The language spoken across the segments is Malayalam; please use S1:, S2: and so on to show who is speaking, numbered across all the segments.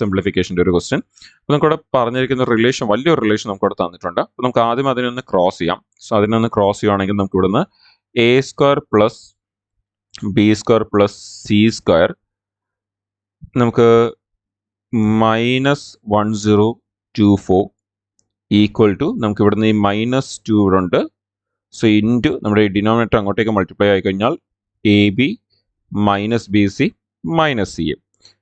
S1: സിംപ്ലിഫിക്കേഷൻ്റെ ഒരു ക്വസ്റ്റ്യൻ. അപ്പോൾ നമുക്കിവിടെ പറഞ്ഞിരിക്കുന്ന റിലേഷൻ വലിയൊരു റിലേഷൻ നമുക്കിവിടെ തന്നിട്ടുണ്ട്. അപ്പോൾ നമുക്ക് ആദ്യം അതിനൊന്ന് ക്രോസ് ചെയ്യാം. സോ അതിനൊന്ന് ക്രോസ് ചെയ്യുകയാണെങ്കിൽ നമുക്ക് ഇവിടുന്ന് A square plus b square plus c square നമുക്ക് -1024 ഈക്വൽ ടു നമുക്ക് ഇവിടുന്ന് ഈ -2 ഇവിടെ ഉണ്ട്. സോ ഇൻറ്റു നമ്മുടെ ഈ ഡിനോമിനേറ്റർ അങ്ങോട്ടേക്ക് മൾട്ടിപ്ലൈ ആയി കഴിഞ്ഞാൽ a b minus b c minus c a.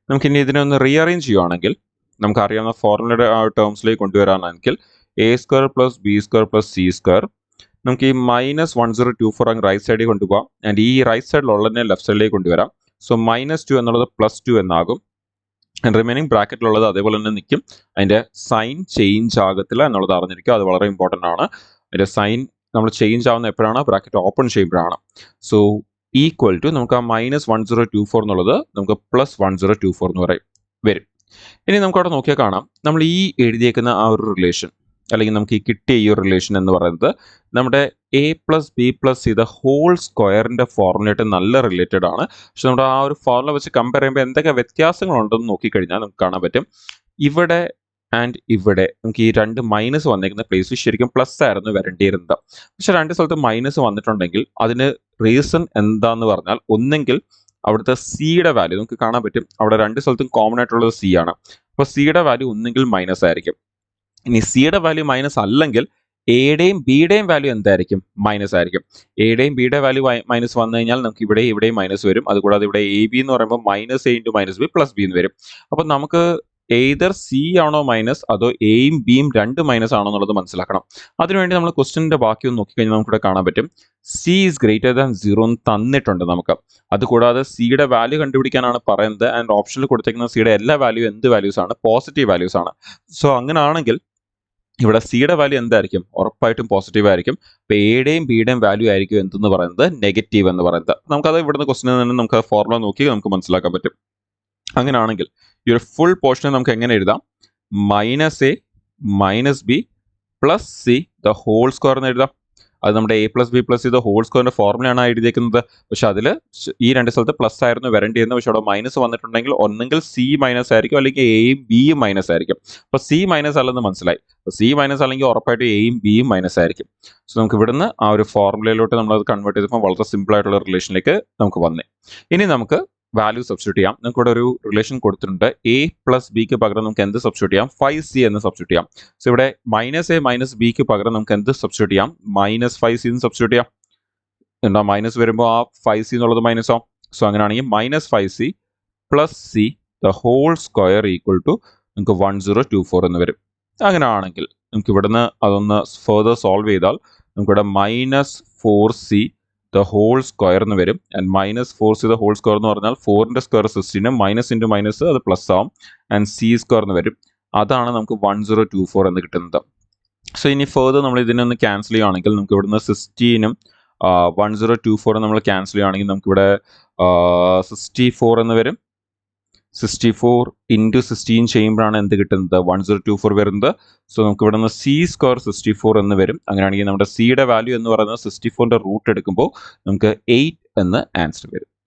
S1: നമുക്കിനി ഇതിനെ ഒന്ന് റീഅറേഞ്ച് ചെയ്യുകയാണെങ്കിൽ നമുക്കറിയാവുന്ന ഫോർമുലയുടെ ആ ടേംസിലേക്ക് കൊണ്ടുവരാനാണെങ്കിൽ a square plus b square plus c square നമുക്ക് ഈ -1024 അങ്ങ് റൈറ്റ് സൈഡിൽ കൊണ്ടുപോകാം. ആൻഡ് ഈ റൈറ്റ് സൈഡിലുള്ളതിനെ ലെഫ്റ്റ് സൈഡിലേക്ക് കൊണ്ടുവരാം. സോ -2 എന്നുള്ളത് +2 എന്നാകും. റിമൈനിങ് ബ്രാക്കറ്റിലുള്ളത് അതേപോലെ തന്നെ നിൽക്കും. അതിൻ്റെ സൈൻ ചേഞ്ച് ആകത്തില്ല എന്നുള്ളത് അറിഞ്ഞിരിക്കുക. അത് വളരെ ഇമ്പോർട്ടൻ്റ് ആണ്. അതിൻ്റെ സൈൻ നമ്മൾ ചേഞ്ച് ആവുന്ന എപ്പോഴാണ്? ബ്രാക്കറ്റ് ഓപ്പൺ ചെയ്യുമ്പോഴാണ്. സോ ഈക്വൽ ടു നമുക്ക് ആ -1024 എന്നുള്ളത് നമുക്ക് +1024 എന്ന് വരും. ഇനി നമുക്ക് അവിടെ നോക്കിയാൽ കാണാം, നമ്മൾ ഈ എഴുതിയേക്കുന്ന ആ ഒരു റിലേഷൻ അല്ലെങ്കിൽ നമുക്ക് ഈ കിട്ടിയ ഈ ഒരു റിലേഷൻ എന്ന് പറയുന്നത് നമ്മുടെ a plus b plus c the whole സ്ക്വയറിൻ്റെ ഫോർമുലയായിട്ട് നല്ല റിലേറ്റഡ് ആണ്. പക്ഷെ നമ്മുടെ ആ ഒരു ഫോർമുല വെച്ച് കമ്പയർ ചെയ്യുമ്പോൾ എന്തൊക്കെ വ്യത്യാസങ്ങളുണ്ടെന്ന് നോക്കിക്കഴിഞ്ഞാൽ നമുക്ക് കാണാൻ പറ്റും. ഇവിടെ ആൻഡ് ഇവിടെ നമുക്ക് ഈ രണ്ട് മൈനസ് വന്നിരിക്കുന്ന പ്ലേസിൽ ശരിക്കും പ്ലസ് ആയിരുന്നു വരേണ്ടിയിരുന്നത്. പക്ഷെ രണ്ട് സ്ഥലത്ത് മൈനസ് വന്നിട്ടുണ്ടെങ്കിൽ അതിന് റീസൺ എന്താന്ന് പറഞ്ഞാൽ ഒന്നെങ്കിൽ അവിടുത്തെ സിയുടെ വാല്യൂ നമുക്ക് കാണാൻ പറ്റും. അവിടെ രണ്ട് സ്ഥലത്തും കോമൺ ആയിട്ടുള്ളത് സി ആണ്. അപ്പോൾ സിയുടെ വാല്യൂ ഒന്നെങ്കിൽ മൈനസ് ആയിരിക്കും. ഇനി സിയുടെ വാല്യൂ മൈനസ് അല്ലെങ്കിൽ എയുടെയും ബിയുടെയും വാല്യൂ എന്തായിരിക്കും? മൈനസ് ആയിരിക്കും. എയുടെയും ബിയുടെ വാല്യൂ മൈനസ് വന്നു കഴിഞ്ഞാൽ നമുക്ക് ഇവിടെയും മൈനസ് വരും. അതുകൂടാതെ ഇവിടെ എ ബി എന്ന് പറയുമ്പോൾ -a × -b + b എന്ന് വരും. അപ്പോൾ നമുക്ക് എയ്തർ സി ആണോ മൈനസ് അതോ എയും ബിയും രണ്ട് മൈനസ് ആണോ എന്നുള്ളത് മനസ്സിലാക്കണം. അതിനുവേണ്ടി നമ്മൾ ക്വസ്റ്റ്യൻ്റെ ബാക്കി ഒന്ന് നോക്കിക്കഴിഞ്ഞാൽ നമുക്കിവിടെ കാണാൻ പറ്റും സി ഈസ് ഗ്രേറ്റർ ദാൻ 0 എന്ന് തന്നിട്ടുണ്ട് നമുക്ക്. അതുകൂടാതെ സിയുടെ വാല്യൂ കണ്ടുപിടിക്കാനാണ് പറയുന്നത്. ആൻഡ് ഓപ്ഷനിൽ കൊടുത്തേക്കുന്ന സിയുടെ എല്ലാ വാല്യൂ എന്ത് വാല്യൂസ് ആണ്? പോസിറ്റീവ് വാല്യൂസ് ആണ്. സോ അങ്ങനെയാണെങ്കിൽ ഇവിടെ സിയുടെ വാല്യൂ എന്തായിരിക്കും? ഉറപ്പായിട്ടും പോസിറ്റീവ് ആയിരിക്കും. അപ്പോൾ എയുടെയും ബിയുടെയും വാല്യൂ ആയിരിക്കും എന്തെന്ന് പറയുന്നത്? നെഗറ്റീവ് എന്ന് പറയുന്നത്. നമുക്കത് ഇവിടുന്ന് ക്വസ്റ്റിനിൽ നിന്ന് നമുക്ക് ഫോർമുല നോക്കി നമുക്ക് മനസ്സിലാക്കാൻ പറ്റും. അങ്ങനെയാണെങ്കിൽ ഈ ഒരു ഫുൾ പോർഷനെ നമുക്ക് എങ്ങനെ എഴുതാം? -a - b + c the whole square എന്ന് എഴുതാം. അത് നമ്മുടെ a + b + c the whole സ്ക്വയറിന്റെ ഫോർമുലയാണ് എഴുതിയിരിക്കുന്നത്. പക്ഷെ അതിൽ ഈ രണ്ട് സ്ഥലത്ത് പ്ലസ് ആയിരുന്നു വരേണ്ടിയിരുന്നത്. പക്ഷെ അവിടെ മൈനസ് വന്നിട്ടുണ്ടെങ്കിൽ ഒന്നെങ്കിൽ സി മൈനസ് ആയിരിക്കും അല്ലെങ്കിൽ എയും ബിയും മൈനസ് ആയിരിക്കും. അപ്പോൾ സി മൈനസ് അല്ലെന്ന് മനസ്സിലായി. അപ്പോൾ സി മൈനസ് അല്ലെങ്കിൽ ഉറപ്പായിട്ടും എയും ബിയും മൈനസ് ആയിരിക്കും. സോ നമുക്ക് ഇവിടുന്ന് ആ ഒരു ഫോർമുലയിലോട്ട് നമ്മളത് കൺവേർട്ട് ചെയ്തപ്പോൾ വളരെ സിമ്പിൾ ആയിട്ടുള്ള റിലേഷനിലേക്ക് നമുക്ക് വന്നേ. ഇനി നമുക്ക് വാല്യൂ സബ്സ്റ്റിറ്റ്യൂട്ട് ചെയ്യാം. നമുക്ക് ഇവിടെ ഒരു റിലേഷൻ കൊടുത്തിട്ടുണ്ട്. a + b പകരം നമുക്ക് എന്ത് സബ്സ്റ്റിറ്റ്യൂട്ട് ചെയ്യാം? 5c എന്ന് സബ്സ്റ്റിറ്റ്യൂട്ട് ചെയ്യാം. സോ ഇവിടെ -a - b പകരം നമുക്ക് എന്ത് സബ്സ്റ്റിറ്റ്യൂട്ട് ചെയ്യാം? -5c എന്ന് സബ്സ്റ്റിറ്റ്യൂട്ട് ചെയ്യാം. എന്താ മൈനസ് വരുമ്പോൾ ആ 5c എന്നുള്ളത് മൈനസ് ആവും. സോ അങ്ങനെയാണെങ്കിൽ -5c + c the whole square equal to നമുക്ക് 1024 എന്ന് വരും. അങ്ങനെയാണെങ്കിൽ നമുക്ക് ഇവിടുന്ന് അതൊന്ന് ഫെർദർ സോൾവ് ചെയ്താൽ നമുക്കിവിടെ -4c ദ ഹോൾ സ്ക്വയർ എന്ന് വരും. And -4c the whole square എന്ന് പറഞ്ഞാൽ 4ന്റെ സ്ക്വയർ 16 മൈനസ് ഇൻറ്റു മൈനസ് അത് പ്ലസ് ആവും. ആൻഡ് c സ്ക്വയർ എന്ന് വരും. അതാണ് നമുക്ക് 1024 എന്ന് കിട്ടുന്നത്. സോ ഇനി ഫെർദർ നമ്മൾ ഇതിനൊന്ന് ക്യാൻസൽ ചെയ്യുകയാണെങ്കിൽ നമുക്ക് ഇവിടുന്ന് 16ഉം 1024 നമ്മൾ ക്യാൻസൽ ചെയ്യുകയാണെങ്കിൽ നമുക്കിവിടെ 64 എന്ന് വരും. 64 × 16 ചെയ്യുമ്പോഴാണ് എന്ത് കിട്ടുന്നത്? 1024 വരുന്നത്. സോ നമുക്ക് ഇവിടെ നിന്ന് c സ്ക്വയർ 64 എന്ന് വരും. അങ്ങനെയാണെങ്കിൽ നമ്മുടെ സിയുടെ വാല്യൂ എന്ന് പറയുന്നത് 64ന്റെ റൂട്ട് എടുക്കുമ്പോൾ നമുക്ക് 8 എന്ന് ആൻസർ വരും.